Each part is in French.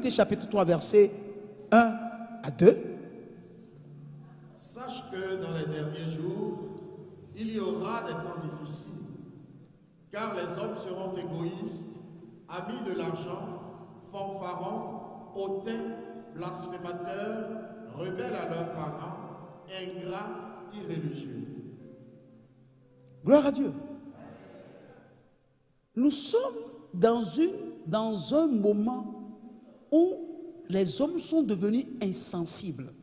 Timothée chapitre 3, verset 1 à 2. Sache que dans les derniers jours, il y aura des temps difficiles, car les hommes seront égoïstes, amis de l'argent, fanfarons, hautains, blasphémateurs, rebelles à leurs parents, ingrats, irréligieux. Gloire à Dieu. Nous sommes dans un moment où les hommes sont devenus insensibles.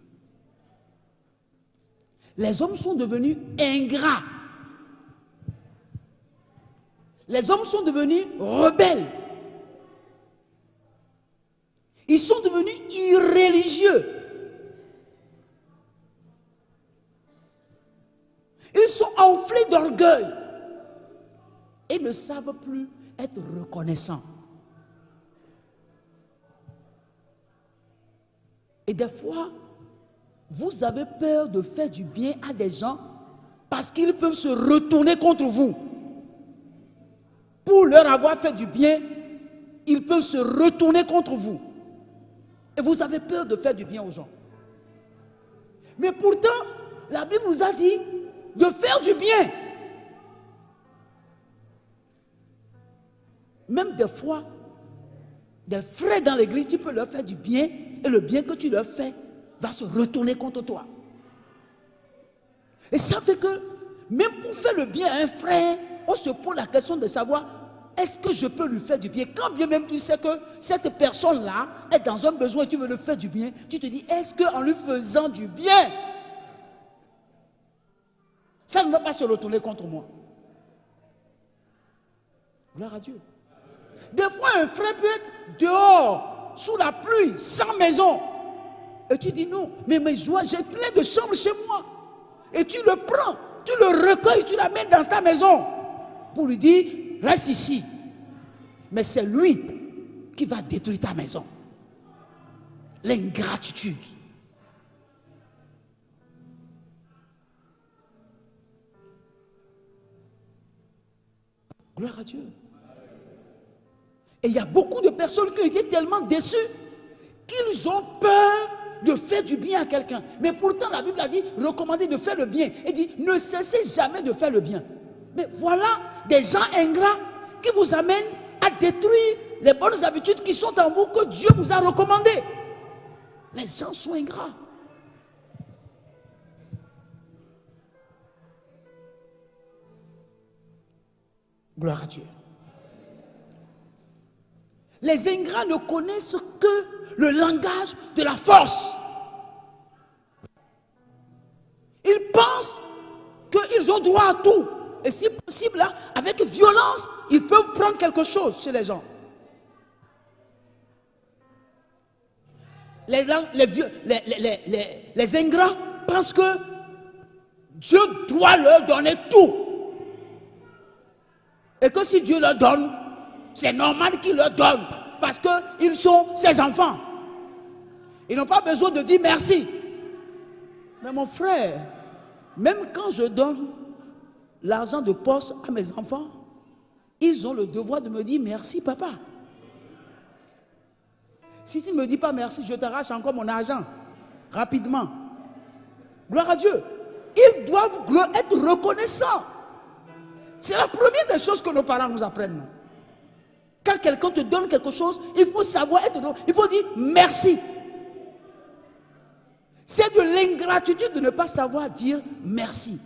Les hommes sont devenus ingrats. Les hommes sont devenus rebelles. Ils sont devenus irréligieux. Ils sont enflés d'orgueil et ne savent plus être reconnaissants. Et des fois, vous avez peur de faire du bien à des gens parce qu'ils peuvent se retourner contre vous. Pour leur avoir fait du bien, ils peuvent se retourner contre vous. Et vous avez peur de faire du bien aux gens. Mais pourtant, la Bible nous a dit de faire du bien. Même des fois, des frères dans l'église, tu peux leur faire du bien et le bien que tu leur fais va se retourner contre toi. Et ça fait que, même pour faire le bien à un frère, on se pose la question de savoir, est-ce que je peux lui faire du bien? Quand bien même tu sais que cette personne-là est dans un besoin et tu veux lui faire du bien, tu te dis, est-ce qu'en lui faisant du bien, ça ne va pas se retourner contre moi? Gloire à Dieu. Des fois, un frère peut être dehors, sous la pluie, sans maison. Et tu dis non, mais mes joies, j'ai plein de chambres chez moi. Et tu le prends, tu le recueilles, tu l'amènes dans ta maison pour lui dire, reste ici. Mais c'est lui qui va détruire ta maison. L'ingratitude. Gloire à Dieu. Et il y a beaucoup de personnes qui ont été tellement déçues qu'ils ont peur de faire du bien à quelqu'un. Mais pourtant, la Bible a dit, recommandez de faire le bien. Elle dit, ne cessez jamais de faire le bien. Mais voilà des gens ingrats qui vous amènent à détruire les bonnes habitudes qui sont en vous, que Dieu vous a recommandées. Les gens sont ingrats. Gloire à Dieu. Les ingrats ne connaissent que le langage de la force. Ils pensent qu'ils ont droit à tout. Et si possible, là, avec violence, ils peuvent prendre quelque chose chez les gens. Les ingrats pensent que Dieu doit leur donner tout. Et que si Dieu leur donne, c'est normal qu'il leur donne. Parce qu'ils sont ses enfants. Ils n'ont pas besoin de dire merci. Mais mon frère, même quand je donne l'argent de poste à mes enfants, ils ont le devoir de me dire merci papa. Si tu ne me dis pas merci, je t'arrache encore mon argent. Rapidement. Gloire à Dieu. Ils doivent être reconnaissants. C'est la première des choses que nos parents nous apprennent. Quand quelqu'un te donne quelque chose, il faut savoir être, il faut dire merci. C'est de l'ingratitude de ne pas savoir dire merci.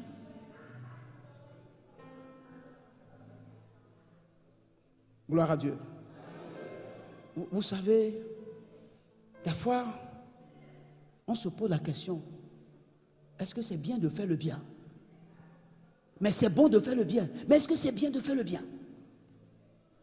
Gloire à Dieu. Vous savez, des fois, on se pose la question, est-ce que c'est bien de faire le bien? Mais c'est bon de faire le bien. Mais est-ce que c'est bien de faire le bien?